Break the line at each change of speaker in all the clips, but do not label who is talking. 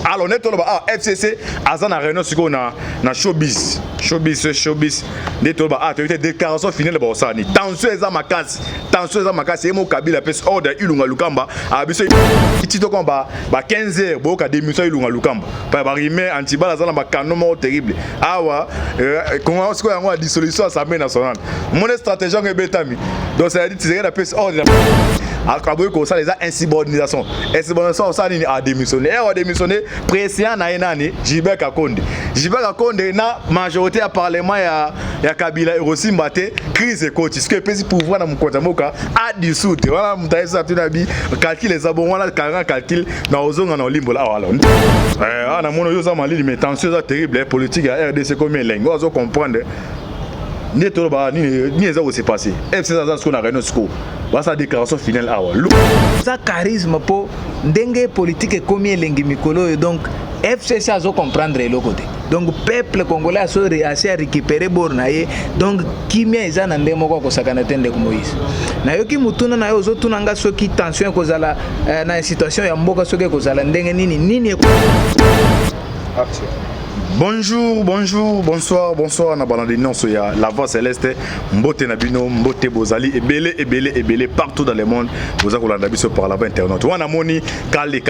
alors net tolo ba FCC azana réunion siko na showbiz net tolo ba tu déclaration finale ba osani tension eza makasi emo kabila pes order ilunga lukamba abiso tito komba ba 15h boka démission ilunga lukamba ba rime antibala azana ba canon terrible awa comment siko yango a dissolution assemblée nationale mon stratégie ngebetami donc ça dit tirer la pes order akaboy ko ça les insubordination ça ni a démissionné président na enani Gilbert Kakonde na majorité à parlement ya Kabila Rosimba te crise coach ce que pesi pouvoir na mkonza moka a dissoudre voilà mutaisa tunabi calcul les abonnés là calcul na ozonga na limbo là voilà na mono yo za malili mais tension ça terrible politique à RDC comme lengo ozo comprendre ni to ba ni eza aussi passé FC ça ce qu'on a réunion sco sa déclaration finale awa
ça charisme po ndenge politique comme elengi mikolo donc FCC a comprendre le côté donc peuple congolais a assez récupérer bornaye donc kimia eza na ndemo kwa kosakana tende ko Moïse na yoki mutuna na yo zotuna nga soki tension kozala na situation ya mboka soki kozala ndenge nini
Bonjour, bonsoir na balade non soya la voix céleste mbote nabino mbote bozali ebele partout dans le monde vous akolanda biso par la internet wana moni kale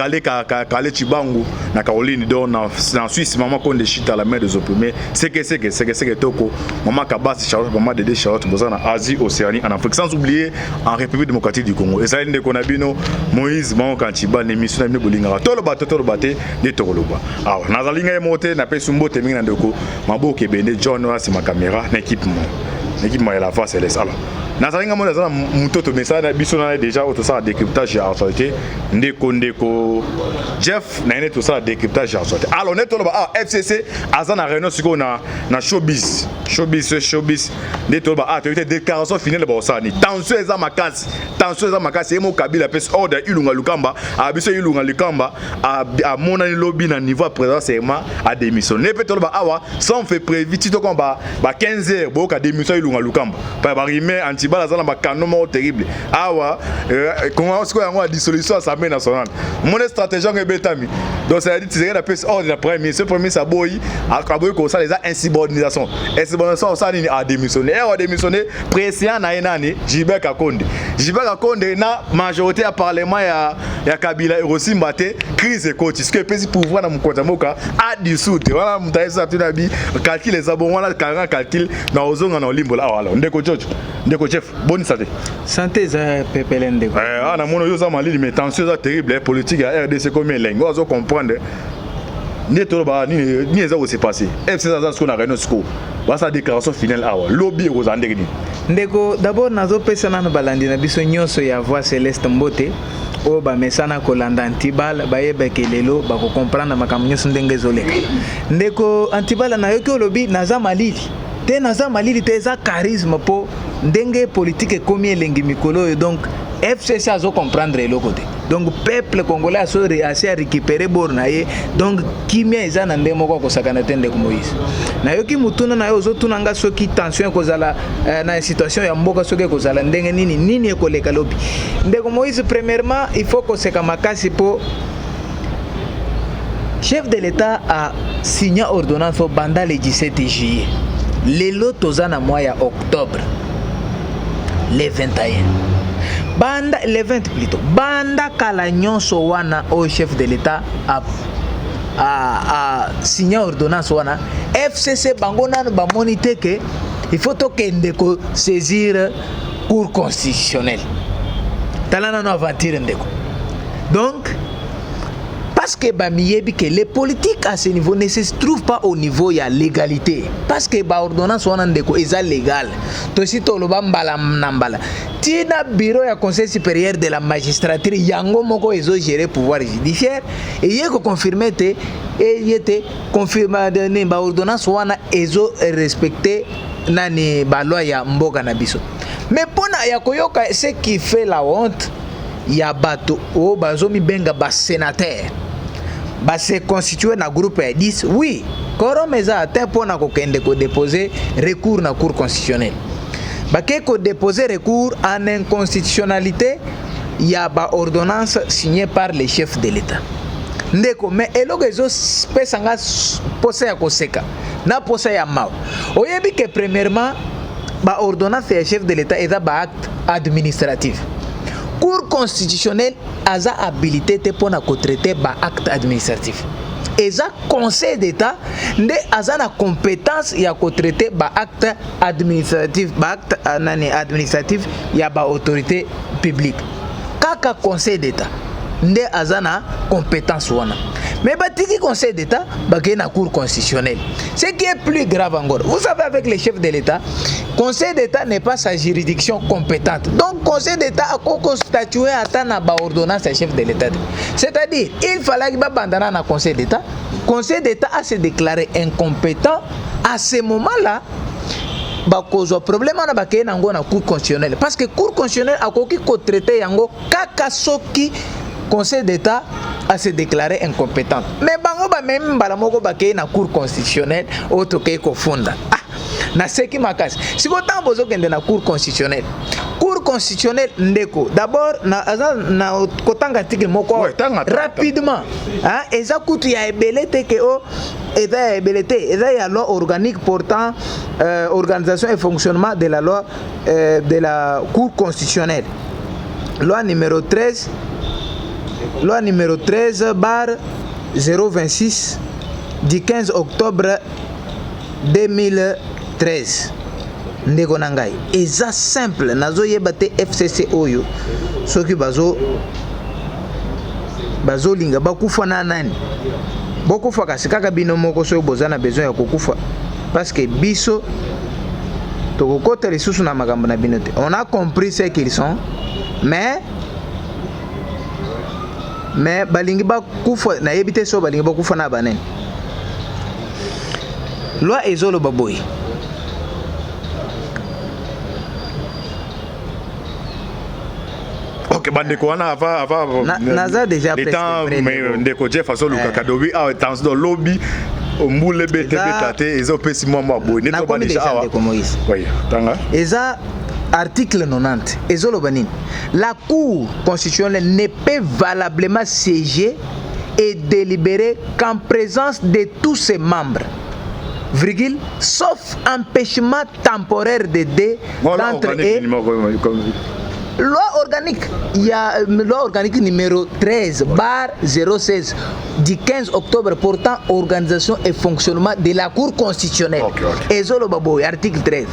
chibangu na Caroline do na Suisse maman konde chita la main des opprimés c'est que toko maman Kabasi Charlotte maman Dédé Charlotte bozana Asie Océanie en Afrique sans oublier en République démocratique du Congo et ça inde konabino Moïse Maman Kanchiba l'émission na bolinga tolo bate de tokoloba alors nazalinga emote na pesu mbote mingi na ndeko maboke bende John wa sima caméra na équipe ya la voix céleste alors nazalinga mo nazana mutoto message biso na déjà auto ça décryptage ya autorité ndeko Jeff na ene tout ça décryptage ya autorité alors net tolo ba FCC azana réunion siko na showbiz net ba tu déclaration finale ba osani tension eza makasi emo kabila pes order ilunga lukamba abiso ilunga lukamba a mona ni lobby na niveau président a démissionné peut-être ba awa ça on fait prévu tito komba ba 15h boka démission ilunga lukamba ba rime antibala zana ba canon terrible awa comment siko yango a dissolution assemblée nationale mon stratégie ngebetami donc ça dit tirer la pes ordre la premier ça boy akaboy ko ça les insubordination ça ni a démissionné président na enani Gilbert Kakonde na majorité à parlement ya Kabila Rosimba te crise coach ce que pesi pouvoir na mkonza moka a dissoudre voilà mutaisa tunabi calcul les abonnés là calcul na ozonga na limbo là voilà ndeko chef bonne
santé za pepele ndeko
na mono yo za malili mais tension ça terrible politique à RDC comme lengo ozo comprendre ni to ba ni eza aussi passé FC ça ce qu'on a réunion sco sa déclaration finale awa lobby ozandeki
ndeko d'abord nazo pesa na balandi na biso nyonso ya voix céleste mbote o ba mesana kolanda antibal bayeba ke lelo ba ko comprendre makambo nyonso ndenge zoleka ndeko antibal na yoki lobby naza malili te eza charisme po ndenge politique comme elengi mikolo donc FCC a comprendre le côté donc peuple congolais a assez récupérer bornaye donc kimia eza na ndemo kwa kosakana tende ko Moïse na yoki mutuna na yo zotuna nga soki tension kozala na situation ya mboka soki kozala ndenge nini ekoleka lobi ndeko Moïse premièrement il faut que seka makasi po chef de l'état a signé ordonnance au banda le 17 juillet lelo tozana mois ya octobre le 21 banda le 20 plutôt banda kala nyonso wana au chef de l'état a signé ordonnance wana FCC bango nanu ba monite que il faut tokende ko saisir cour constitutionnelle talana no aventure ndeko donc parce que bamiyebi que les politiques à ce niveau ne se trouvent pas au niveau ya légalité parce que ba ordonnance wana ndeko eza légal to si to loba mbala nambala tina bureau ya conseil supérieur de la magistrature yango moko ezo gérer pouvoir judiciaire et yeko confirmer te et yete confirmer de ba ordonnance wana ezo respecter nani ba loi ya mboka na biso mais pona ya koyoka ce qui fait la honte ya bato o bazomi benga ba sénateur ba se constituer na groupe ya 10 oui koromeza atteint pona ko kende ko déposer recours na cour constitutionnelle ba ke ko déposer recours en inconstitutionnalité il y a ba ordonnance signée par les chefs de l'État ndeko mais eloko ezo pesa nga posa ya koseka na posa ya mawa oyebi que premièrement ba ordonnance ya chef de l'état eza ba acte administratif cour constitutionnelle aza habilité te pona ko traiter ba acte administratif eza conseil d'état nde aza na compétence ya ko traiter ba acte administratif ya ba autorité publique kaka conseil d'état nde aza na compétence wana mais batiki conseil d'état bagay na cour constitutionnelle ce qui est plus grave encore vous savez avec les chefs de l'état conseil d'état n'est pas sa juridiction compétente donc conseil d'état a statué ata na ba ordonnance ya chef de l'état c'est-à-dire il fallait que bandana na conseil d'état a se déclaré incompétent à ce moment-là bakozwa problème na bakay nango na cour constitutionnelle parce que cour constitutionnelle akoki ko traiter yango kaka soki conseil d'état a se déclaré incompétent mais bango ba même bala moko bakay na cour constitutionnelle otoke ko funda na seki makasi siko tambo zo kende na cour constitutionnelle ndeko d'abord na kotanga article moko rapidement eza kutu ya ebelete ke o eza ya ebelete eza ya loi organique portant organisation et fonctionnement de la loi de la cour constitutionnelle loi numéro 13 bar 026 du 15 octobre 2013 ndeko na ngai eza simple nazoyeba te FCC oyo soki bazolinga bakufa na nani bokufa kasi kaka bino moko soki boza na besoin ya kokufa parce que biso tokokota lisusu na makambo na bino te on a compris ce qu'ils sont mais balingi bakufa nayebi te so balingi bakufa na banene loi ezoloba boye
ok bandeko wana ava
naza déjà
l'état ndeko Jeff Asoluka kadobi a dans lobby ombule bete betate ezopesi mwa boye neto ba déjà awa oui tanga
eza article 90 ezoloba nini la cour constitutionnelle ne peut valablement siéger et délibérer qu'en présence de tous ses membres virgule sauf empêchement temporaire de deux d'entre eux. Loi organique, il y a loi organique numéro 13 bar 016 du 15 octobre portant organisation et fonctionnement de la Cour constitutionnelle. Et article 13.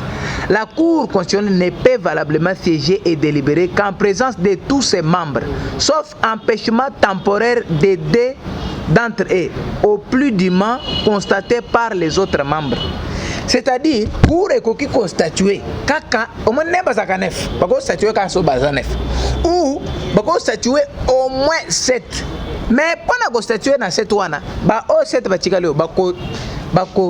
La Cour constitutionnelle ne peut valablement siéger et délibérer qu'en présence de tous ses membres, sauf empêchement temporaire de deux d'entre eux, au plus dûment constaté par les autres membres. C'est-à-dire, pour ekoki constatuer kaka au moins ne bazaka neuf, bako statuer kaka so baza neuf, ou bako statuer au moins 7. Mais pona ko statuer na 7 wana, ba o 7 batikalo bako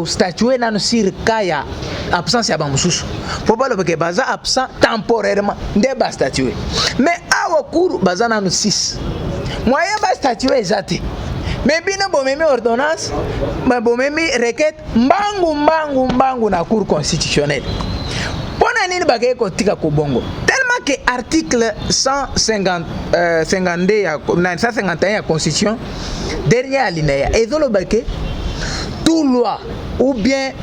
statuer na sur cas ya absence ya bamususu. Faut pas le que baza absent temporairement, nde ba statuer. Mais awa cour baza na 6. Moyen ba statuer ezati. Mais bino bomemi ordonnance, bomemi requête mbangu na cour constitutionnelle. Pona nini bakaye kotika ko bongo. Tellement que article 151 ya constitution dernier alinéa ezolo bake toute loi ou bien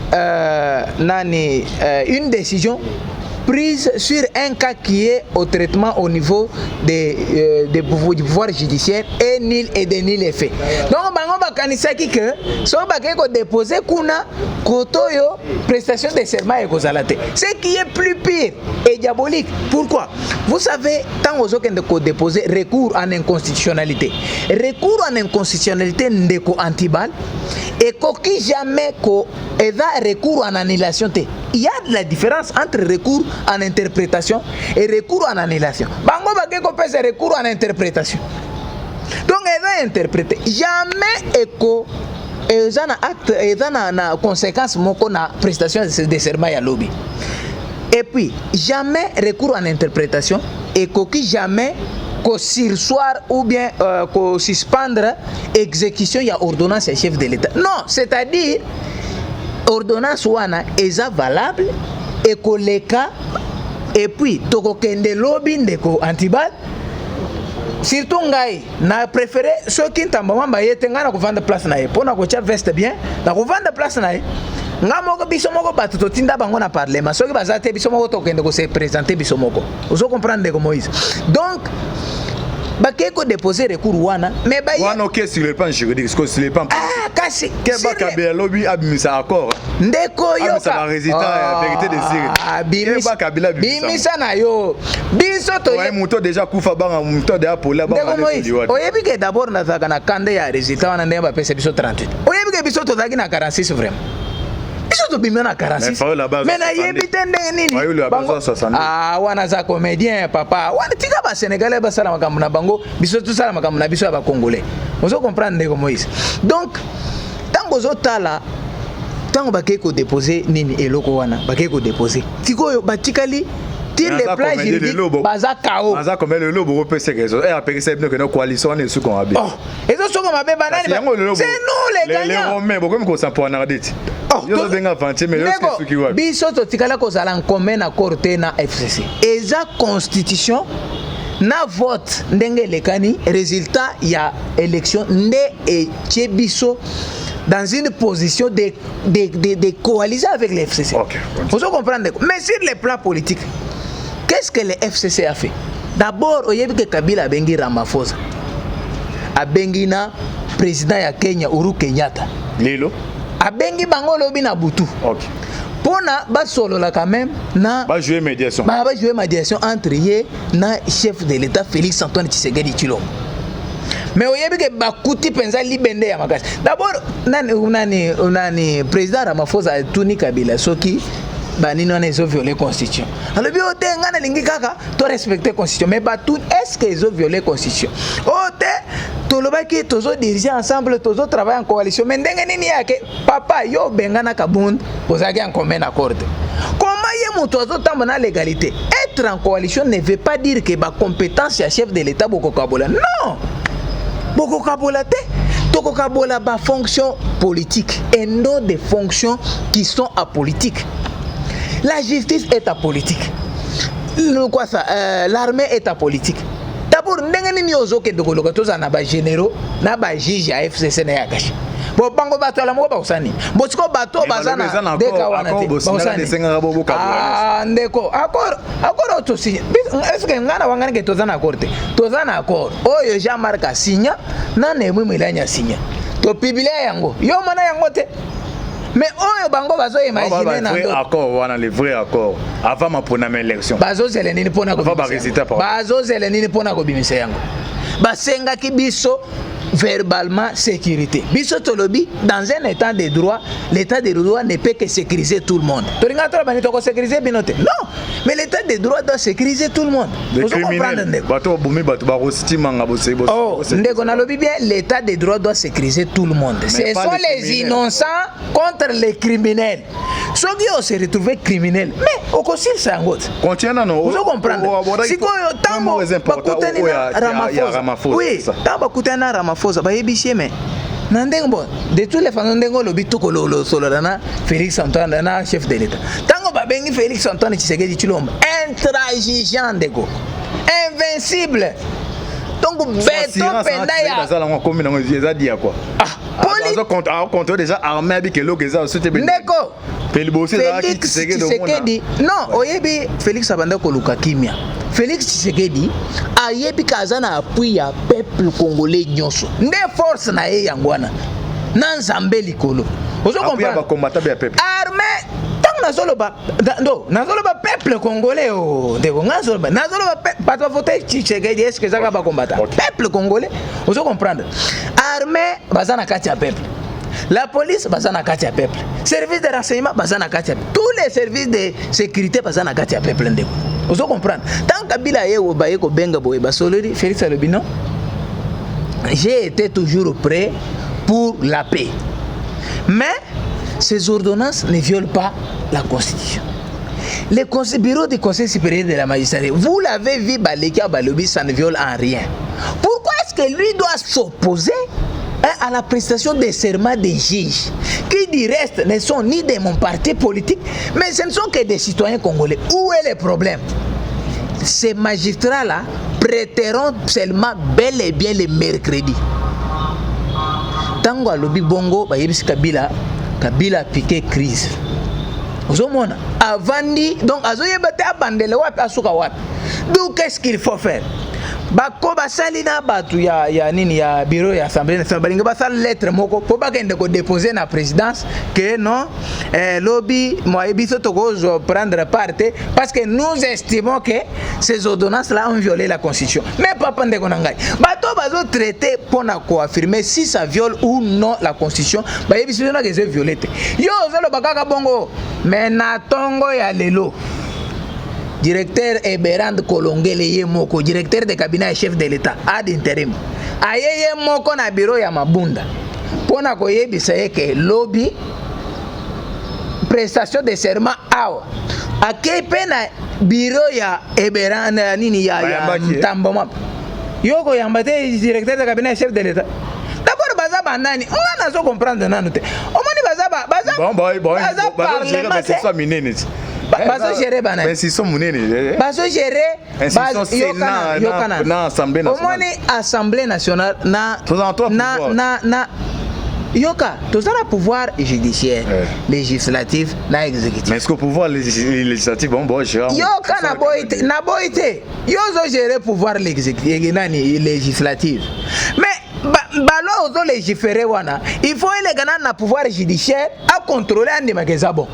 une décision prise sur un cas qui est au traitement au niveau du pouvoir judiciaire est nul et de nul effet. Donc bango bakanisaki que so bakeko déposer kuna kotoyo prestation de serment et kozalate. Ce qui est plus pire et diabolique. Pourquoi? Vous savez tant aux autres de déposer recours en inconstitutionnalité. Recours en inconstitutionnalité ndeko antibal et koki jamais ko eza recours en annulation te. Il y a de la différence entre recours en interprétation et recours en annulation. Bango bakeko pese recours en interprétation. Donc elle va interpréter. Jamais éco eza na acte eza na conséquence moko na prestation de serment ya lobby. Et puis jamais recours en interprétation et koki jamais ko sursoir ou bien ko suspendre exécution ya ordonnance ya chef de l'État. Non, c'est-à-dire ordonnance wana eza valable et koleka et puis toko kende lobby ndeko antibal surtout ngai na préféré ceux qui ntamba mamba yete ngana ko vendre place na ye pona ko tia veste bien na ko vendre place na ye nga moko biso moko bato totinda bango na parlement soki bazate biso moko tokende ko se présenter biso moko ozo comprendre ko Moïse donc bakeko déposer recours wana mais ba
wana OK sur le plan juridique parce que sur le plan
kasi
Keba Kabila lobby abimisa accord
ndeko yo
ça va résultat la vérité des séries Keba Kabila
bimisa na yo biso to
ouais muto déjà kufa banga muto déjà pola banga
oyebi ke d'abord na zaka na kande ya résultat wana ndemba pesa biso 38 oyebi ke biso to zaki na 46 vraiment biso to bimena na 46 mais na yebi tende nini wana za comédien papa wana tika ba sénégalais ba sala makambo na bango biso to sala makambo na biso ya ba congolais ozo comprendre ndeko Moïse donc tango zo tala tango bakeko déposer nini eloko wana bakeko déposer tikoyo batikali tire les plans juridiques baza kao
baza comme le lobo repese réseau et après c'est bien que nos coalitions ne sous qu'on a bien
oh et ça soko mabe banani c'est nous les gagnants
les romains beaucoup comme ça pour nardet yo zenga vanté mais ce qui wa
biso to tikala ko sala en commun accord te na FCC eza constitution na vote ndenge lekani résultat ya élection nde et biso dans une position de coaliser avec les FCC.
Okay.
Vous comprenez? Mais sur le plan politique, qu'est-ce que le FCC a fait? D'abord, il y a eu que Kabila a bengi Ramaphosa. A bengi na président ya Kenya Uhuru Kenyatta.
Lilo.
A bengi bango lobi na butu.
OK.
Pona ba solo la quand même na
ba jouer médiation.
Ba jouer médiation entre ye na chef de l'État Félix Antoine Tshisekedi Tshilombo. Mais oyebi ke bakuti penza libende ya makasi d'abord nani président Ramaphosa tuni Kabila soki banini wana ils ont violé constitution alors bi ote ngana lingi kaka to respecter constitution mais tout est-ce que ils ont violé constitution ote tolobaki tozo diriger ensemble tozo travailler en coalition mais ndenge nini yake papa yo bengana kabund ozaki en commun accord comment ye moto azotamba na légalité être en coalition ne veut pas dire que ba compétence ya chef de l'État boko kabola non boko kabola te toko kabola ba fonction politique et non des fonctions qui sont apolitiques. La justice est apolitique. Quoi ça l'armée est apolitique. D'abord ndenge nini ozoke de koloka toza na ba généraux na ba juge ya FCC na yakashi bo bango bato ala moko ba usani bo siko bato bazana deka wana te ndeko accord to signer est-ce que ngana wangana ke toza na accord te toza na accord oyo Jean-Marc a signé na nemu milanya signé to publier yango yo mana yango te mais oyo bango bazo imaginer na
ndo accord wana le vrai accord avant ma première élection
bazo zele nini pona ko bazo zele nini pona ko bimisa yango basenga ki biso verbalement sécurité biso tolobi dans un état de droit l'état de droit ne peut que sécuriser tout le monde toringa to bani to ko sécuriser binote non mais l'état de droit doit sécuriser tout le monde
vous comprendre bato bumi bato ba rostima ngabo sebo
oh ndeko na lobi bien l'état de droit doit sécuriser tout le monde ce sont les innocents contre les criminels ceux qui ont se retrouvé criminels mais au consil ça ngot
continue non
vous comprendre siko yo tambo bakutani na Ramaphosa oui tambo bakutana Ramaphosa bayebisie mais na ndenge bon de toutes les façons ndenge lobi tokolo solo na Félix Antoine na chef de l'État tango babengi Félix Antoine Tshisekedi Tshilombo intransigeant ndeko invincible donc beto penda ya
ça la comme non eza dia quoi contre déjà armé avec le geza c'était
ndeko
Félix
Tshisekedi non oyebi Félix abanda koluka kimia Félix Tshisekedi ayebi kazana appui ya peuple congolais nyonso nde force na ye yangwana na nzambe likolo ozo comprendre
combattant ya peuple
armée tant nazoloba nazoloba peuple congolais ndeko nazoloba pas voter Tshisekedi est-ce que ça va combattre peuple congolais ozo comprendre armée bazana kati ya peuple la police bazana kati ya peuple service de renseignement bazana kati ya tous les services de sécurité bazana kati ya peuple ndeko ozo comprendre tant Kabila yego bayeko benga boye basolori Félix Alobino j'ai été toujours prêt pour la paix mais ces ordonnances ne violent pas la constitution. Le bureau du Conseil supérieur de la magistrature, vous l'avez vu, Baleka Balobi, ça ne viole en rien. Pourquoi est-ce que lui doit s'opposer à la prestation des serments des juges qui du reste ne sont ni de mon parti politique, mais ce ne sont que des citoyens congolais? Où est le problème? Ces magistrats-là prêteront seulement bel et bien le mercredi. Tango alobi bongo ba yebisi Kabila piqué crise. Ozomona avandi donc azoyeba te abandele wapi asuka wapi. Donc qu'est-ce qu'il faut faire? Bako basali na batu ya nini ya bureau ya assemblée nationale balinga basala lettre moko po bakende ko déposer na présidence que non lobby moi biso tokozo prendre part parce que nous estimons que ces ordonnances là ont violé la constitution. Mais papa ndeko nangai bato bazo traiter pour na ko affirmer si ça viole ou non la constitution ba yebiso na que c'est violé. Yo zolo bakaka bongo mais na tongo ya lelo directeur Eberand Kolongele Yemoko, directeur de cabinet et chef de l'État, ad intérim. Aye Yemoko na bureau ya Mabunda. Pona koyebisa que lobby prestation de serment awa. Akepe na bureau ya Eberand nini ya Tamboma. Yoko yambate directeur de cabinet et chef de l'État. D'abord bazaba nani, on a zo comprendre nanute. Omoni bazaba
bazaba c'est ça minene.
Baso gérer bana.
Institution munene.
Baso gérer
yokana na assemblée nationale.
Omoni assemblée nationale na yoka tozala pouvoir judiciaire, législatif na exécutif.
Mais est-ce que pouvoir législatif bon gérer?
Yoka na boite. Yozo gérer pouvoir l'exécutif nani législatif. Mais balo ozo légiférer wana, il faut élégant na pouvoir judiciaire à contrôler andi mageza bon.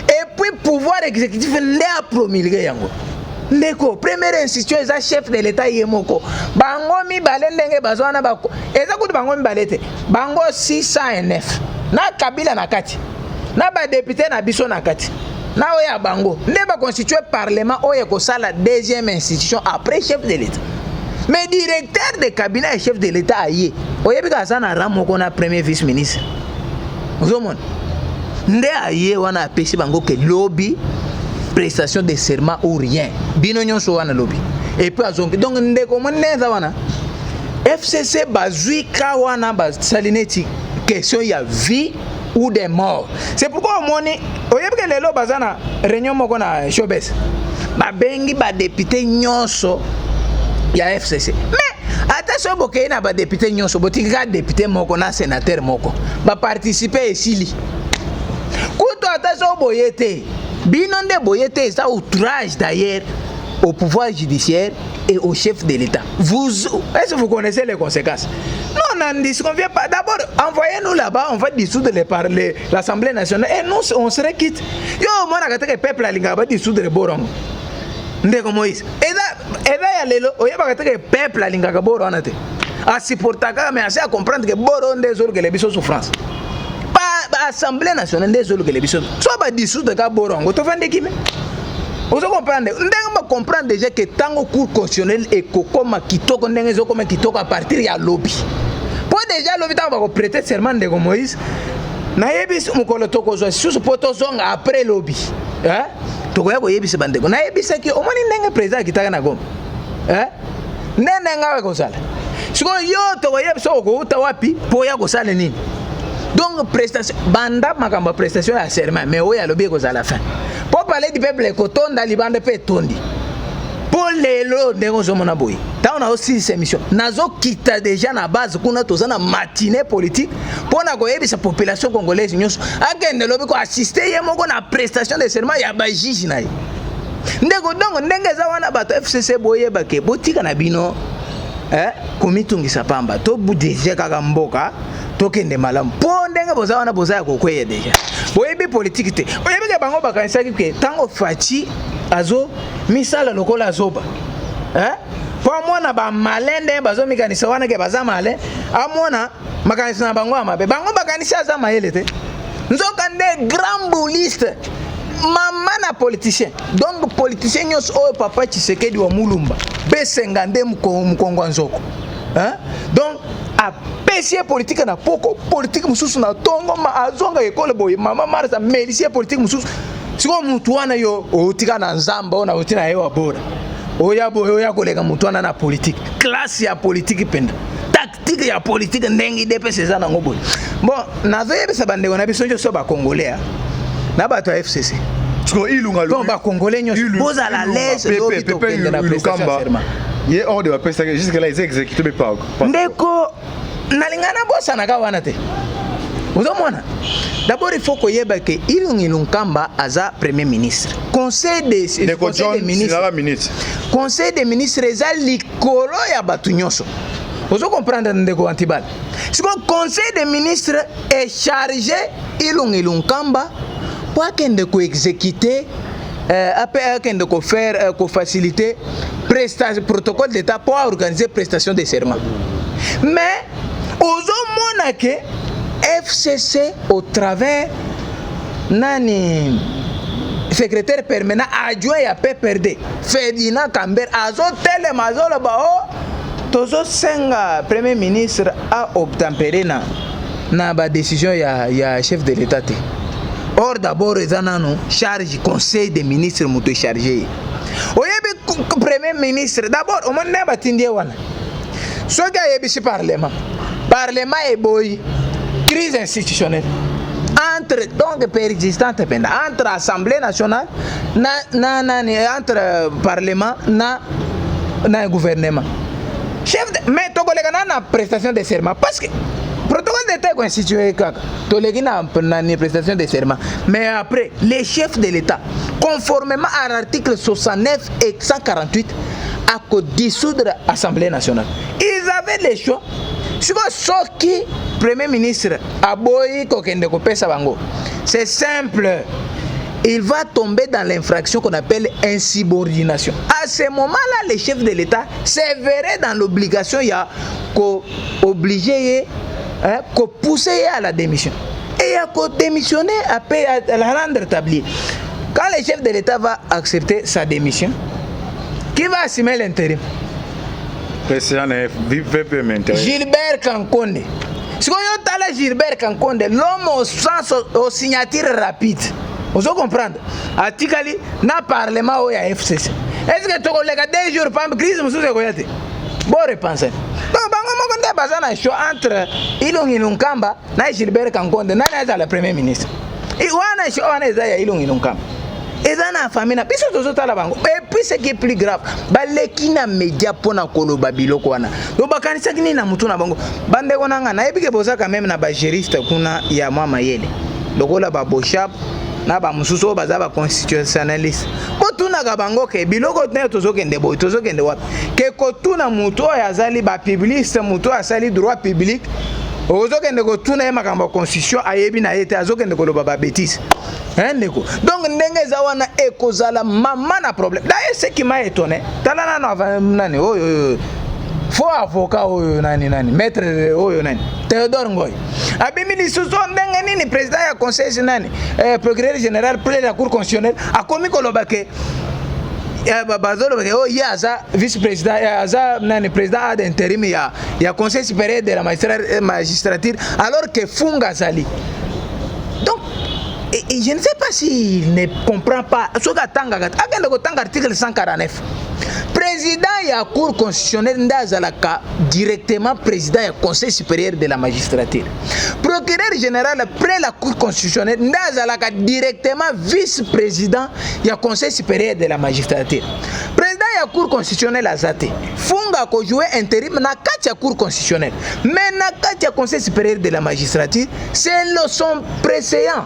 Et puis pouvoir exécutif n'est à promulguer yango. Ndeko première institution est chef de l'État yemoko. Bango mi balendenge bazwana bako. Eza kutu bango mi balete. Bango 609. Na Kabila na kati. Na ba député na biso na kati. Na oya bango. Ndeba constituer parlement oya ko sala deuxième institution après chef de l'État. Mais directeur de cabinet et chef de l'État aye. Oyebika sana ramoko na premier vice-ministre. Ozomon. Nde aye wana apesi bango que lobby prestation de serment ou rien bino nyonso wana lobby et puis azongi donc ndeko moneza wana FCC bazuika wana basalineti question ya vie ou de mort. C'est pourquoi moni oyebike lelo bazana réunion moko na Showbes babengi ba député nyonso ya FCC. Mais attention boke na ba député nyonso botika député moko na sénateur moko ba participer esili. Kuto attention boyete binonde boyete ça outrage d'ailleurs au pouvoir judiciaire et au chef de l'État. Est-ce que vous connaissez les conséquences? Non, on n'en disconvient pas. D'abord, envoyez-nous là-bas, on va dissoudre l'Assemblée nationale et nous, on se quitte. Yo, moi, je sais que le peuple a dissoudre le Boron. Ndeko Moïse. Et là, il y a le peuple a dissoudre le Boron. À supporter, mais à comprendre que Boron des autres que les bisous souffrance. Pas l'Assemblée nationale des autres que les bisous. Soit pas dissoudre le Boron. Vous comprenez qui? Vous comprenez? On comprend déjà que tant au cours constitutionnel et comme kitoko ndenge comme kitoko à partir ya lobby. Pour déjà lobby tant va prêter serment de Moïse. Na yebis mukolo toko zo sous poto zonga après lobby. Hein? Toko ya ko yebis bandeko. Na yebis ki o moni ndenge président kitaka na gom. Hein? Nenga ko sala. Siko yo toko yebis ko uta wapi po ya ko sala nini? Donc prestation banda makamba prestation ya serment mais oya lobby ko sala fin. Pour parler du peuple kotonda libande pe tondi. Pour les lots de Rosomona Boy. On a aussi ces missions. Nazo kita déjà na base kuna tozana matinée politique pour na goyebi sa population congolaise nyonso. Agende lobi ko assister yemoko na prestation de serment ya ba juge na. Ndeko dongo ndenge za wana bato FCC boyeba ke botika na bino komitungisa pamba to budget kaka mboka tokende malamu po ndenge boza wana boza ko kweye deja boyebi politique te oyebi ke bango bakanisa ke tango fachi azo misala lokola zoba po amona ba malende bazo mikanisa wana ke baza male amona makanisa na bango amabe bango bakanisa za mayele te nzoka nde grand bouliste mama na politicien donc politicien nyos o papa Tshisekedi wa Mulumba B50 mkongo nzoko donc a pesier politique na poko politique mususu na tongo ma azonga ekole boye mama marza melisier politique mususu siko mutu wana yo otika na nzamba ona otina yewa bora oya boye oya kolega mutu wana na politique classe ya politique penda tactique ya politique ndengi DPC za na ngoboye bon nazoyebisa bandeko na biso njo so ba congolais na bato ya FCC
siko ilunga
ba congolais nyo boza la l'aise lobi to penda na prestation serment
il est hors de la peste jusqu'à là ils exécutent mais pas
ndeko nalingana bosa na kawana te uzomona d'abord il faut koyeba ke Ilunkamba aza premier ministre conseil des ministres conseil des ministres eza likolo ya batu nyonso ozo comprendre ndeko Antibal siko conseil des ministres est chargé Ilunkamba pour akende ko exécuter akende ko faire ko faciliter protocole d'état pour organiser prestation de serment mais ozomona ke FCC au travers nani secrétaire permanent adjoint ya PPRD Ferdinand Camber azo telema azolo ba tozo senga premier ministre a obtempéré na ba décision ya chef de l'état te. Or d'abord ezanano charge conseil des ministres muto chargé oyebi premier ministre d'abord o monna batindie wana soga yebi ci parlement est boy crise institutionnelle entre donc persistante entre assemblée nationale entre parlement na gouvernement chef de, mais to kolega na prestation de serment parce que protocole d'état est constitué kaka to legi na prestation de serment mais après les chefs de l'état conformément à l'article 69 et 148 à dissoudre l'Assemblée nationale. Ils avaient les choix. Soki premier ministre aboyi kokende kopesa bango. C'est simple. Il va tomber dans l'infraction qu'on appelle insubordination. À ce moment-là, les chefs de l'État se verraient dans l'obligation obligé qu'on pousser à la démission. Et à démissionner à la rendre établie. Quand le chef de l'État va accepter sa démission, qui va assumer l'intérim? Gilbert Kankonde. Si on a Gilbert Kankonde, l'homme au signature rapide. Vous comprenez? Article na parlement au FCC. Est-ce que tu as 2 jours pour la crise? Bon réponse. Donc, bango bazana choix entre Ilunkamba na Gilbert Kankonde na le premier ministre. Et wana choix wana eza ya Ilunkamba. Ezana famille na biso tozotala bango. Et puis ce qui est plus grave, baleki na média pona koloba biloko wana. Do bakanisa kini na mutu na bango. Bande konanga na ebike boza quand même na ba juriste kuna ya mama yele. Lokola ba boshap na ba mususu baza ba constitutionnaliste. Botuna ka bango ke biloko ne tozokende boy tozokende wapi. Ke kotuna mutu yazali ba publiciste mutu asali droit public. Ozokende kotuna ye makambo constitution ayebi na yete azokende koloba ba bêtise. Donc ndenge za wana ekozala mama na problème. D'ailleurs ce qui m'a étonné, talana na nani faux avocat oyo nani maître oyo nani Théodore Ngoy. Abimi lisusu ndenge nini président ya conseil nani procureur général près la cour constitutionnelle a commis koloba ke bazolo ke oh yaza vice président yaza nani président ad intérim ya conseil supérieur de la magistrature alors que funga sali. Donc et je ne sais pas s'il ne comprend pas. Article 149. Président de la Cour constitutionnelle ndazalaka directement président du Conseil supérieur de la magistrature. Procureur général après la Cour constitutionnelle ndazalaka directement vice-président du Conseil supérieur de la magistrature. Président de la Cour constitutionnelle azate. Funga ko jouer intérim na kati ya Cour constitutionnelle. Mais na kati ya Conseil supérieur de la magistrature, c'est le son précédent.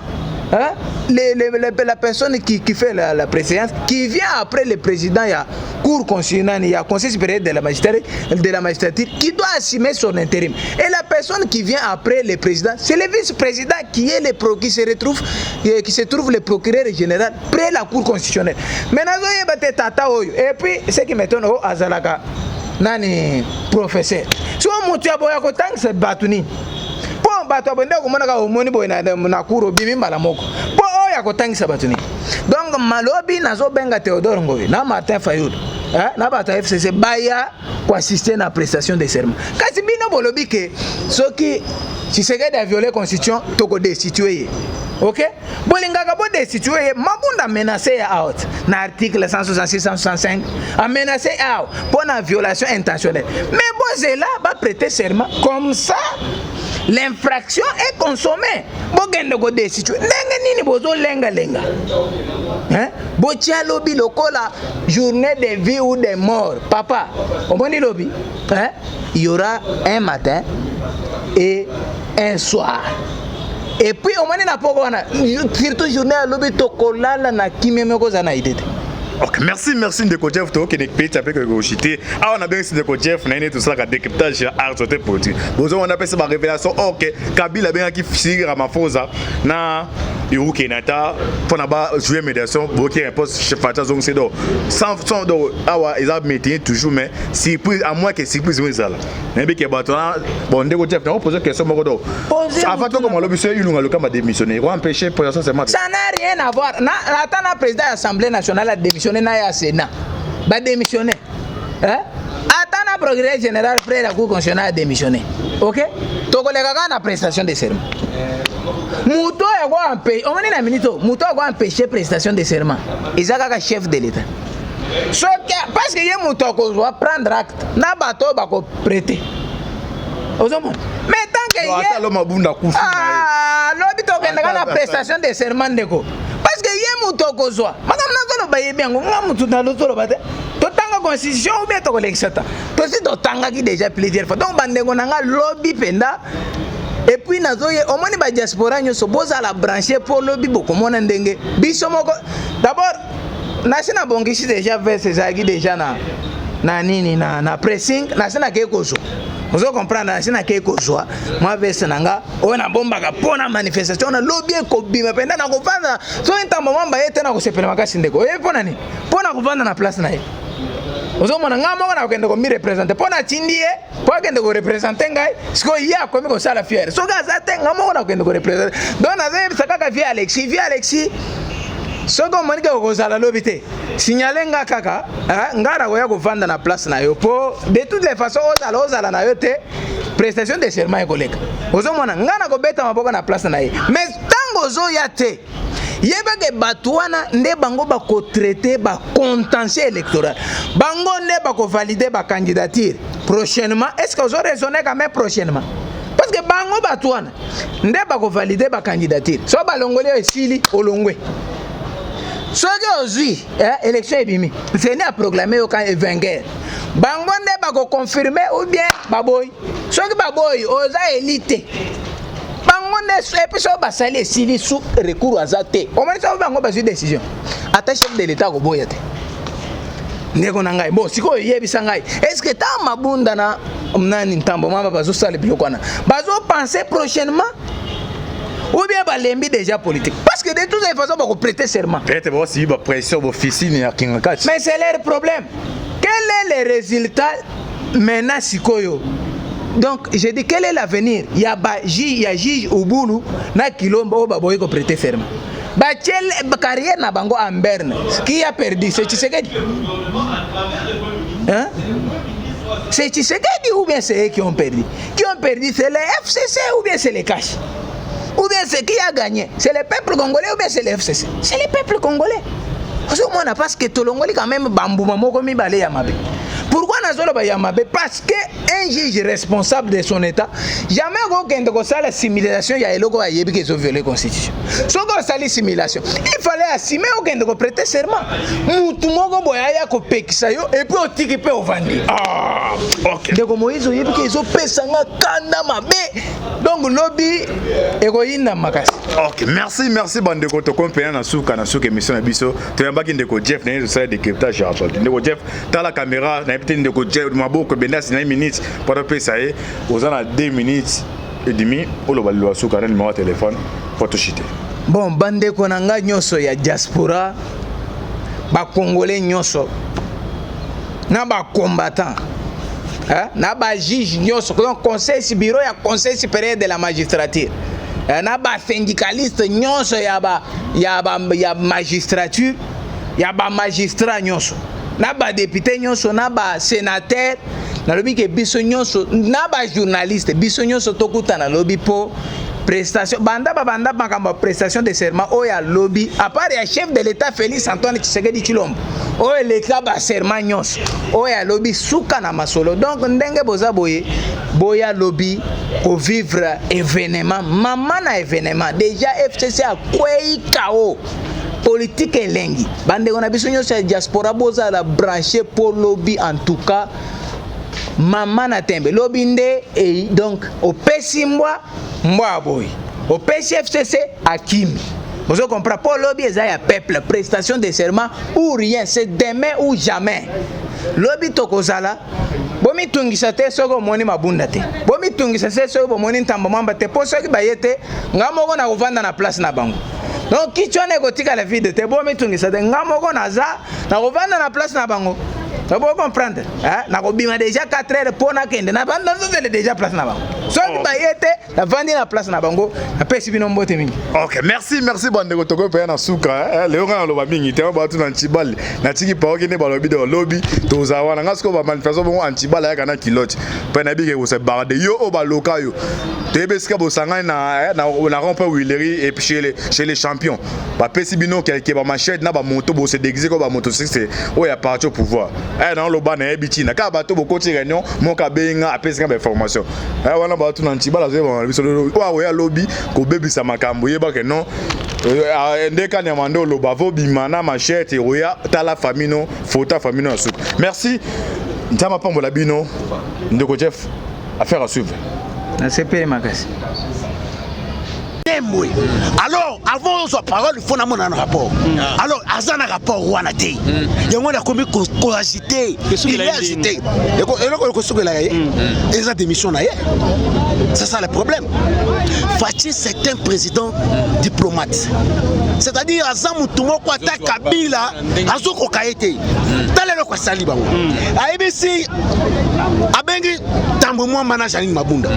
Hein? La personne qui fait la préséance, qui vient après le président, il y a Cour constitutionnelle, il y a Conseil supérieur de la magistrature, qui doit assumer son intérim. Et la personne qui vient après le président, c'est le vice-président qui se trouve le procureur général près la Cour constitutionnelle. Maintenant, et puis, ce qui m'étonne, Azalaka, nani professeur. Si on monte à Boyako, tant que c'est Batouni. Bato abonde komona omoni boy na kuro bimi mbala moko po oya kotangisa batuni donc malobi nazo benga Théodore Ngoy na Martin Fayulu na bato FCC baya ko assister na prestation de serment kasi bino bolobi ke soki Tshisekedi a violé constitution toko destitué OK bolingaka bo destitué mabunda menacé ya out na article 166 165 a menacé out pour la violation intentionnelle mais bon c'est là va prêter serment comme ça l'infraction est consommée. Bokende ko décision. Ndenge nini bozo lenga. Hein? Botia lobby lokola journée de vie ou de mort. Papa, on dit lobby. Hein? Il y aura un matin et un soir. Et puis on dit na poko wana surtout journée lobby tokolala na kimeme ko zana idete.
Ok, merci Ndeko Jeff to que pays tapé que go chité. Ah on a bien Ndeko Jeff na tout ça ka décryptage art sauté politique. Bozo on appelle ça ma révélation. OK, Kabila bien qui figure à Mafosa na Uhuru Kenyatta pour na ba jouer médiation bloquer un poste chef Fatia Zong Sedo. Sans do awa ils a meeting toujours mais surprise à moi que surprise oui ça là. Même que batona bon Ndeko Jeff on pose question moko do. Avant que comme l'objet Ilunga le camp a démissionné. On empêcher pour ça c'est moi.
Ça n'a rien à voir. Na attends président de l'Assemblée nationale a démissionné na Sénat ba démissionner hein attends na procureur général frère la cour constitutionnelle a démissionné OK to kolega na prestation de serment muto ya kwa empêcher on mani na minito muto ya kwa empêcher prestation de serment ezaka ka chef de l'état so que parce que ye muto ko doit prendre acte na bato ba ko prêter ozomon mais tant que ye
lo mabunda kufa
lobi to kenda na prestation de serment ndeko parce que ye muto ko zwa baye bien nga mutu na lotolo bate to tanga constitution ou bien to kolexata to si to tanga ki déjà plusieurs fois donc bandengo nanga lobby penda et puis nazoye omoni ba diaspora nyoso boza la brancher pour lobby boko mona ndenge biso moko d'abord nasina bongishi déjà verse zaki déjà na nini na pressing nasina ke koso vous comprendre nasina ke koso moi verse nanga o na bomba ka pona manifestation na lobby ko bima penda na ko fanda so ntambo mamba yete na ko sepela makasi ndeko e pona ni pona ko fanda na place na ye vous mona ngamo na ko ndeko mi représenter pona tindie po ke ndeko représenter ngai siko ya ko mi ko sala fier so ga za te ngamo na ko ndeko représenter donc na ze sakaka via Alexis soko moni ka ko sala lobby te signaler nga kaka ngara ko ya ko vanda na place na yo po de toutes les façons ozala na yo te prestation de serment et collègue ozomona ngana ko beta maboko na place na ye mais tango zo ya te yeba ke batwana nde bango ba ko traiter ba contentieux électoral bango nde ba ko valider ba candidature prochainement est-ce que vous raisonner quand même prochainement parce que bango batwana nde ba ko valider ba candidature so ba longolé esili olongwe ce que aujourd'hui élection ebimi c'est né à proclamer aucun vainqueur bango nde ba ko confirmer ou bien baboy ce que baboy oza élite bango nde et puis so ba sali esili sous recours azate o moni so bango ba décision ata chef de l'état ko boya te ndeko na ngai bon siko yebisa ngai est-ce que ta mabunda na nani ntambo mama bazo sala biloko na bazo penser prochainement ou bien balembi déjà politique parce que de toutes les façons va prêter serment
peut-être aussi ba pression officine ya kingakati
mais c'est leur problème quel est le résultat maintenant sikoyo donc je dis quel est l'avenir il y a juge Ubulu na Kilombo ba boy ko prêter serment ba carrière na bango en Berne qui a perdu c'est Tshisekedi hein c'est Tshisekedi ou bien c'est eux qui ont perdu c'est le FCC ou bien c'est les cash ou bien c'est qui a gagné c'est le peuple congolais ou bien c'est le FCC c'est le peuple congolais parce que Tolongoli quand même bambouma moko mibale ya mabe pourquoi nazolo ba ya mabe parce que un juge responsable de son état jamais go kende ko sala simulation ya eloko ya yebi ke zo violer constitution so go sala simulation il fallait assumer o kende ko prêter serment mutu moko boya ya ko pekisa yo et puis o tiki pe o vandi OK de ko moizo yebi ke zo pesa nga kanda mabe donc lobby egoyinda makasi
OK merci bande ko to compagnie na suka émission na biso to yambaki ndeko Jeff na ça de cryptage à ndeko Jeff ta la caméra na peut-être ndeko Jeff maboko benda sina minutes pour pesa ye ozana 2 minutes et demi oloba lo suka na numéro téléphone pour te chiter
bon bande ko nanga nyoso ya diaspora ba congolais nyoso na ba combattant na ba juge nyoso conseil bureau ya conseil supérieur de la magistrature na ba syndicaliste nyonso ya magistrature ya ba magistrat nyonso na ba député nyonso na ba sénateur na lobi ke biso nyonso na ba journaliste biso nyonso tokuta na lobi po prestation banda makambo prestation de serment oya lobby à part ya chef de l'état Félix Antoine Tshisekedi Tshilombo o eleka ba serment nyonso o ya lobi suka na masolo. Donc ndenge boza boye boya lobi ko vivre événement maman na événement déjà FCC a kwei kao politique elengi bande on a biso nyonso ya diaspora boza la branché pour lobby en tout cas maman na tembe lobby nde et donc au pesi mbwa boy au pesi FCC akimi. Vous comprenez pas lobby ezaya peuple prestation de serment ou rien c'est demain ou jamais. Lobby tokozala bomi tungisa te soko moni mabunda te bomi tungisa se soko moni ntamba mamba te po soki bayete ngamoko na kovanda na place na bango. Donc qui tu as négocié la vie de tes bomi tungisa te ngamoko na za na kovanda na place na bango. Tu peux comprendre hein na kobima déjà 4 heures pour na kende na banda nzo déjà place na bango. Soki bayete na vandi na place na bango na pesi bino mbote mingi.
OK, merci bandeko toko pe na suka leo ngana loba mingi te ba tu na ntibali na tiki pa okene ba lobi de lobby to zawana ngasko ba manifestation bongo antibala ya kana kilote pe na bike ko se barade yo o ba lokayo tebe ska bo sangana na rompe Willery et puis chez les champions ba pesi bino quelque ba machette na ba moto bo se déguiser ko ba moto c'est o ya parti au pouvoir na loba na ebiti na ka ba to bo koti réunion mon ka benga apesi ka information wana ba tu na ntibala zo ba biso o ya lobby ko bebisa makambo yeba ke non ndeka na mando loba vo bimana machette roya tala famino fota famino soup. Merci ntama pambola bino ndeko Jeff affaire à suivre
na CP makasi.
Alors, avant sa parole, il faut un rapport. Alors, avant un rapport, il y a un commis coagité. Il est agité. Il y a des missions. C'est ça le problème. Fachi, c'est un président diplomate. C'est-à-dire, Azam Moutoumou, Kwata Kabila, Azoko Kaete. Talero Kwasali Bango. ABC, Abengi, Tamboumou Manajanin Mabunda.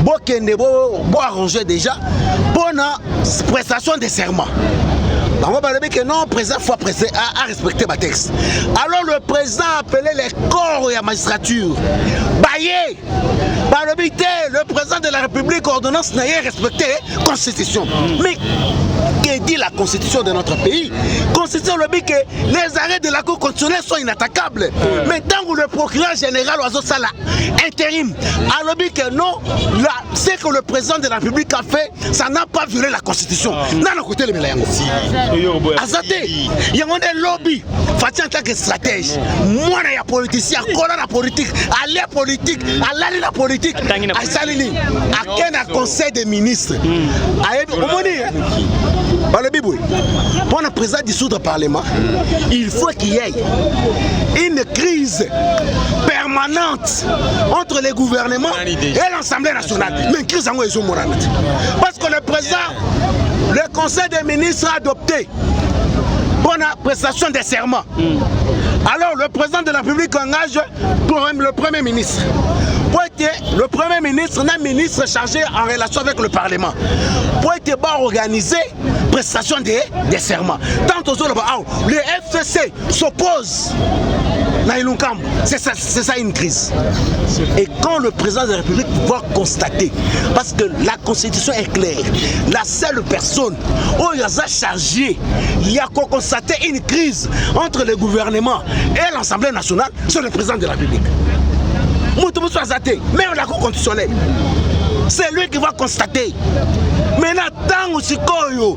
Bokende bo arranger déjà pour la prestation de serment. On va parler que non, le président a respecté ma texte. Alors le président a appelé les corps et la magistrature. Baillé, par le président de la République, ordonnance n'a pas respecté la Constitution. Mais que dit la Constitution de notre pays? Constitution le dit que les arrêts de la Cour constitutionnelle sont inattaquables. Mais tant que le procureur général Oiseau Sala intérim a le dit que non, ce que le président de la République a fait, ça n'a pas violé la Constitution. Non, côté le Mélayango. Azate, il y a un lobby, Fatih en tant que stratège. Moi, il y a politicien, à la politique, à l'air politique, à l'aller la politique, à Salini, à quel conseil des ministres. Pour le président dissoudre le Parlement, il faut qu'il y ait une crise permanente entre les gouvernements et l'Assemblée nationale. Mais une crise en parce que le président, le conseil des ministres a adopté pour la prestation des serments. Alors le président de la République engage le Premier ministre. Le Premier ministre n'est ministre chargé en relation avec le Parlement. Pour être organisé prestation des serments. Tant aux autres, le FCC s'oppose. C'est ça une crise. Et quand le président de la République va constater, parce que la Constitution est claire, la seule personne où il y a chargé, il y a constaté une crise entre le gouvernement et l'Assemblée nationale, c'est le président de la République. Mais on a constitutionnel. C'est lui qui va constater. Maintenant, tant aussi le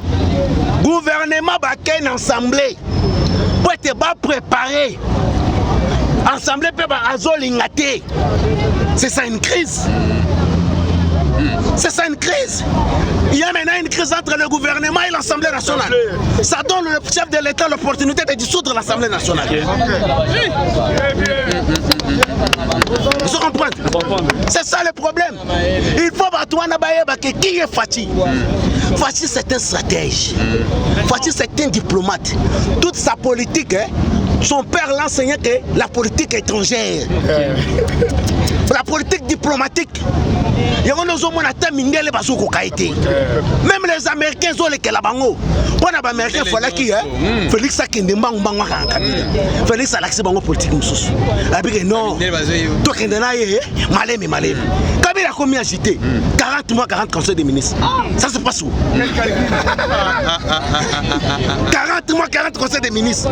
gouvernement va une assemblée pour être préparé. Assemblée peut être c'est ça une crise. C'est ça une crise. Il y a maintenant une crise entre le gouvernement et l'Assemblée nationale. Ça donne le chef de l'État l'opportunité de dissoudre l'Assemblée nationale. Vous comprenez? C'est ça le problème. Il faut que qui est Fachi? Fachi c'est un stratège. Fachi c'est un diplomate. Toute sa politique, son père l'enseignait que la politique étrangère. La politique diplomatique. Même les Américains ont les Kelabango. Pour les Américains, il fallait qu'il y ait Félix Akindemba ou Bangwaka. Félix a l'accès à la politique. Non, tout le monde est malé. Kabila a combien agité 40 mois, 40 conseils des ministres. Ça se passe où 40 mois, 40 conseils des ministres.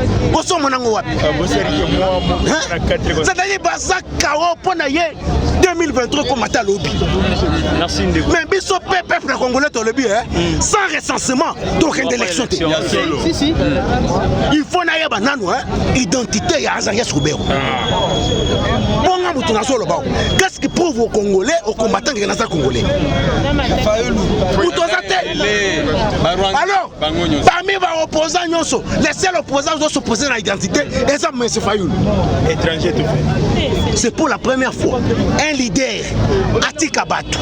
C'est-à-dire, Baza Kao pour 2023 comme à lobby. Mais biso peuple congolais au lobby, sans recensement, donc d'élection. Il faut naïa banano, identité à Azaria Soubero. Qu'est-ce qui prouve aux Congolais, aux combattants qui sont congolais? Alors, parmi les opposants, les seuls opposants doivent s'opposer à l'identité, et ça, M. Fayoulou. Étranger tout fait. C'est pour la première fois un leader, Atika Batu,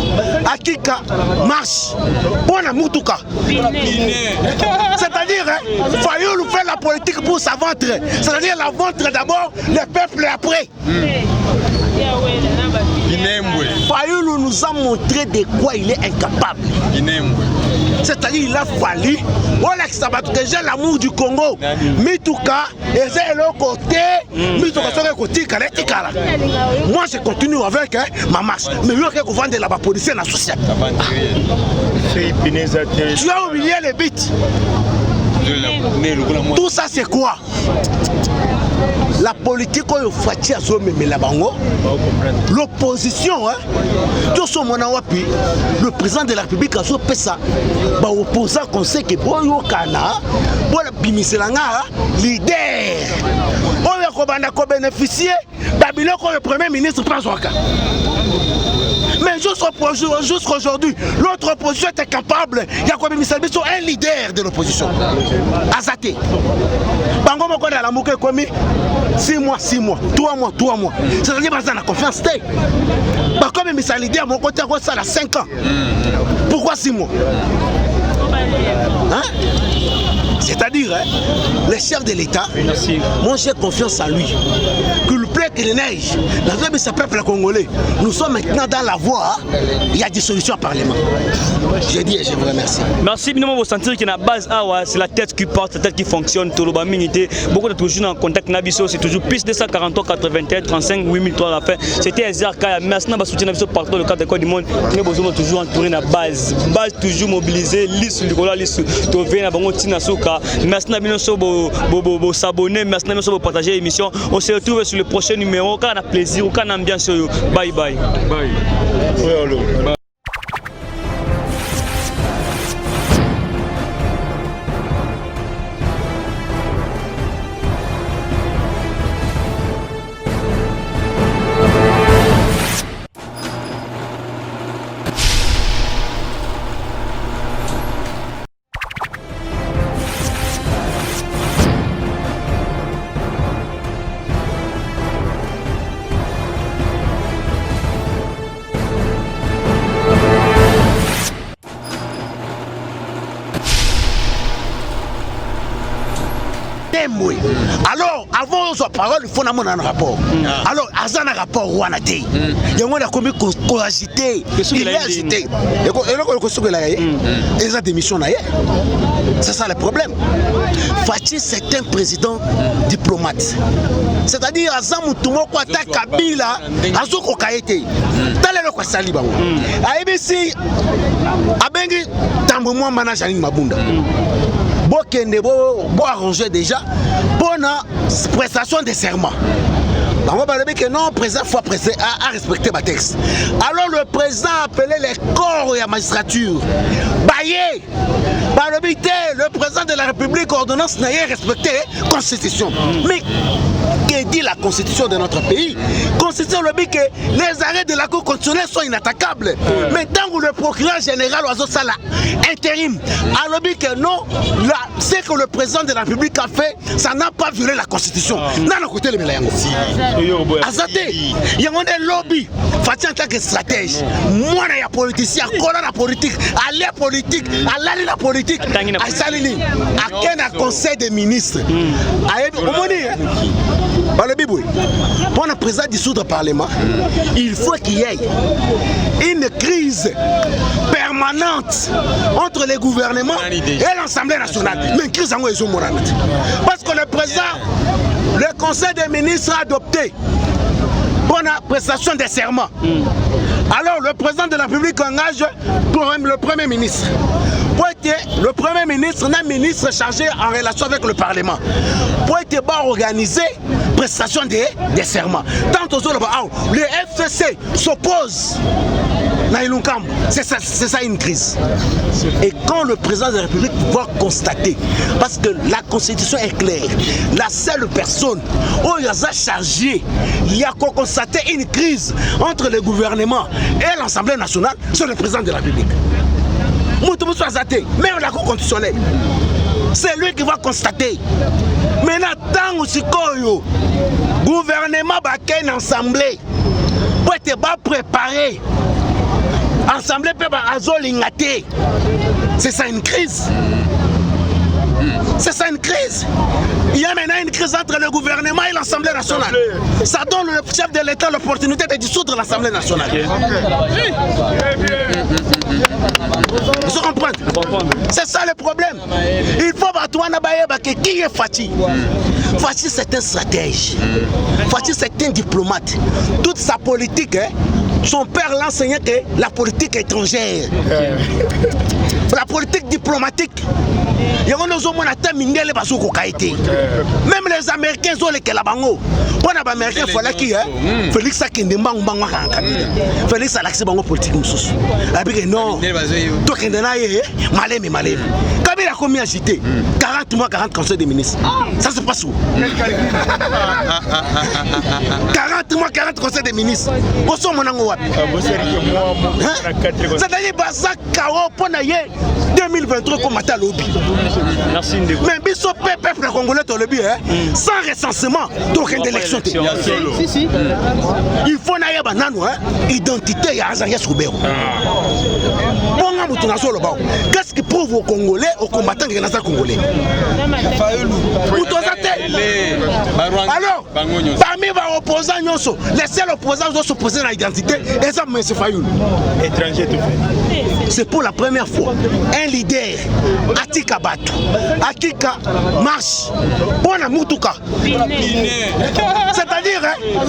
Akika marche, Bona Mutuka. C'est-à-dire, Fayoulou fait la politique pour sa ventre. C'est-à-dire la ventre d'abord, le peuple après. Fayoulou nous a montré de quoi il est incapable. C'est-à-dire il a fallu déjà l'amour du Congo. Mituka, et c'est le côté. Mituka, c'est le côté. Moi je continue avec ma marche. Mais il y a quelqu'un qui vend de la police dans la société. Tu as oublié les bits. Tout ça c'est quoi? La politique l'opposition, le président de la République a fait ça. Opposant qu'on sait que leader, on a bénéficié, le premier ministre mais jusqu'aujourd'hui, l'autre opposition était capable. Il y a un leader de l'opposition. Azaté. Bango moko na la mouké komi 6 mois, 3 mois. C'est-à-dire que la confiance. Comme il s'est leader, mon côté, ça a 5 ans. Pourquoi 6 mois? Hein? C'est-à-dire, le chef de l'État, moi j'ai confiance en lui. Qu'il plaît qu'il neige, la vie de ce peuple congolais. Nous sommes maintenant dans la voie, il y a des solutions au Parlement. J'ai dit et je vous remercie.
Merci, nous vous sentir que la base, c'est la tête qui porte, la tête qui fonctionne, tout le bas minité. Beaucoup de toujours en contact Nabiso, c'est toujours plus de 143 81 35 8003 à la fin. C'était Ezra Kaya. Merci de soutenir Nabiso partout dans le cadre de Côte du Monde. Nous avons toujours entouré la base toujours mobilisée, liste Nicolas, liste Tové, Nabango Tinasuka. Merci de s'abonner, merci de partager l'émission. On se retrouve sur le prochain numéro. Quand on a plaisir, quand on a ambiance, bye bye. Bye.
Alors, avant sa parole, il faut un rapport. Alors, Azan a un rapport ou un athée. Il y a un commis coagité. Il est agité. Et ça démission. C'est ça le problème. Fachi, c'est un président diplomate. C'est-à-dire, Azan Moutoumou Kwata Kabila, Azou Kokaete. Talé le Kwasali Bango. ABC, Abengi, Tamboumou Manajani Mabunda. Bo arranger déjà pour la prestation de serment. On va dire que non, le président faut respecter ma texte. Alors le président a appelé les corps et la magistrature. Baillé, le président de la République ordonnance n'a pas respecté la constitution. Mais que dit la constitution de notre pays? Constitution le dit que les arrêts de la Cour constitutionnelle sont inattaquables. Mais tant que le procureur général Oiseau Sala intérim a dit que non, ce que le président de la République a fait, ça n'a pas violé la constitution. Non, côté le Mélayango. Azate, il y a un lobby, Fatih en tant que stratège. Moi, il y a politicien, la politique, aller politique, aller la politique, à Salini, à quel conseil des ministres. Pour le président dissoudre le Parlement, il faut qu'il y ait une crise permanente entre les gouvernements et l'Assemblée nationale. Mais une crise en parce que le président, le conseil des ministres a adopté pour la prestation des serments. Alors le président de la République engage le Premier ministre. Pour être le Premier ministre, un ministre chargé en relation avec le Parlement. Pour être organisé prestation des serments. Tant aux autres, le FCC s'oppose. C'est ça une crise. Et quand le président de la République va constater, parce que la Constitution est claire, la seule personne où il a chargé, il a constaté une crise entre le gouvernement et l'Assemblée nationale, c'est le président de la République. Même la Cour constitutionnelle, c'est lui qui va constater. Maintenant, tant aussi le gouvernement va une assemblée pour être préparé. Assemblée peut azolingaté. C'est ça une crise. C'est ça une crise. Il y a maintenant une crise entre le gouvernement et l'Assemblée nationale. Ça donne au chef de l'État l'opportunité de dissoudre l'Assemblée nationale. Vous comprenez? C'est ça le problème. Il faut qui est Fachi. Fachi c'est un stratège. Fachi c'est un diplomate. Toute sa politique, son père l'enseignait que la politique étrangère. La politique diplomatique. Même les Américains ont les Kelabango. Pour les Américains, il fallait qu'il Félix Akindemba Félix Alaxi Bango politique. Non, tout le monde malé. Kabila a combien agité 40 mois, 40 conseils des ministres. Ça se passe où 40 mois, 40 conseils des ministres. C'est-à-dire que 2023 comme à lobby.
Merci.
Mais biso peuple congolais to lobby sans recensement donc une élection. Il faut naïa banano identité ya Azaria Soubero. Bonga mutu na solo ba. Qu'est-ce qui prouve aux Congolais, aux combattants qui sont congolais? Alors, parmi les opposants, les seuls opposants qui s'opposent à l'identité, et ça, M. Fayoulou.
Étranger tout fait.
C'est pour la première fois. Un leader, Atika Batou, Akika marche, Bona Moutuka. C'est-à-dire,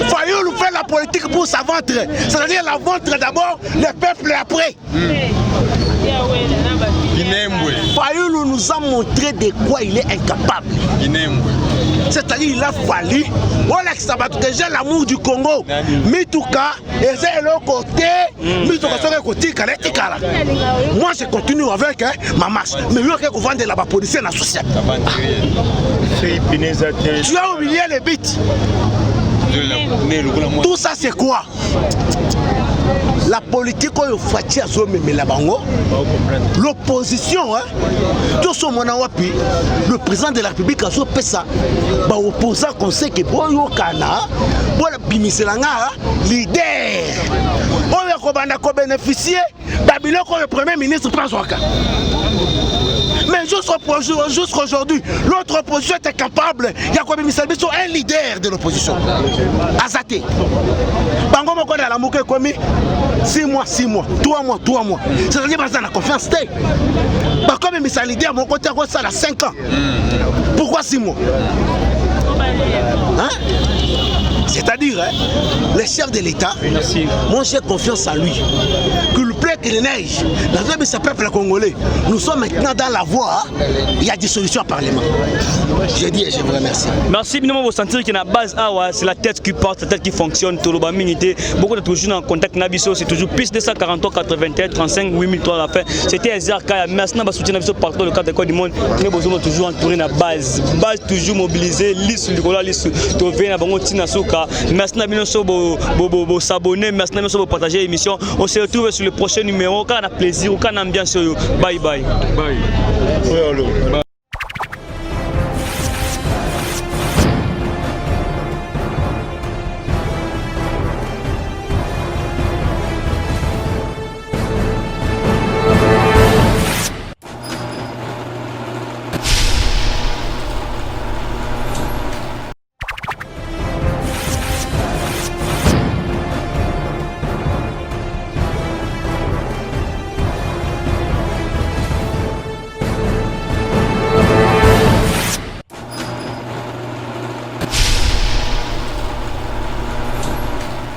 Fayoulou fait la politique pour sa ventre. C'est-à-dire la ventre d'abord, le peuple après. Fayoulou nous a montré de quoi il est incapable. C'est-à-dire il a fallu déjà l'amour du Congo. Mituka, et c'est le côté, Mituka sur le côté, moi je continue avec ma marche. Mais il y a vendre la police en association. Tu as oublié les bits. Tout ça c'est quoi? La politique l'opposition, le président de la République a fait ça. Opposant qu'on sait que leader, on a bénéficié, le premier ministre prend son cas. Mais jusqu'aujourd'hui, l'autre opposition était capable. Il y a un leader de l'opposition. Azaté. Bango moko na la mouke komi 6 mois, 3 mois. C'est-à-dire que la confiance t'es. Par contre, mais ça leader mon côté ça a 5 ans. Pourquoi 6 mois? Hein? C'est-à-dire, le chef de l'État, moi j'ai confiance en lui. Qu'il plaît qu'il neige, la vie de ce peuple congolais, nous sommes maintenant dans la voie, il y a des solutions au Parlement. Je dis et je vous remercie.
Merci, bien vous sentir que la base, c'est la tête qui porte, la tête qui fonctionne, tout le minité. Beaucoup de toujours en contact, Nabiso, c'est toujours plus de 243 81 35 8003 à la fin. C'était Ezarka, maintenant, on soutient Nabiso partout, le cadre de Côte du Monde. Nous avons toujours entouré la base toujours mobilisée, liste du Gola, liste de Véna, Bangotina Souka. Merci de s'abonner, merci de partager l'émission. On se retrouve sur le prochain numéro. Quand on a plaisir, quand on a ambiance, bye bye.
Bye.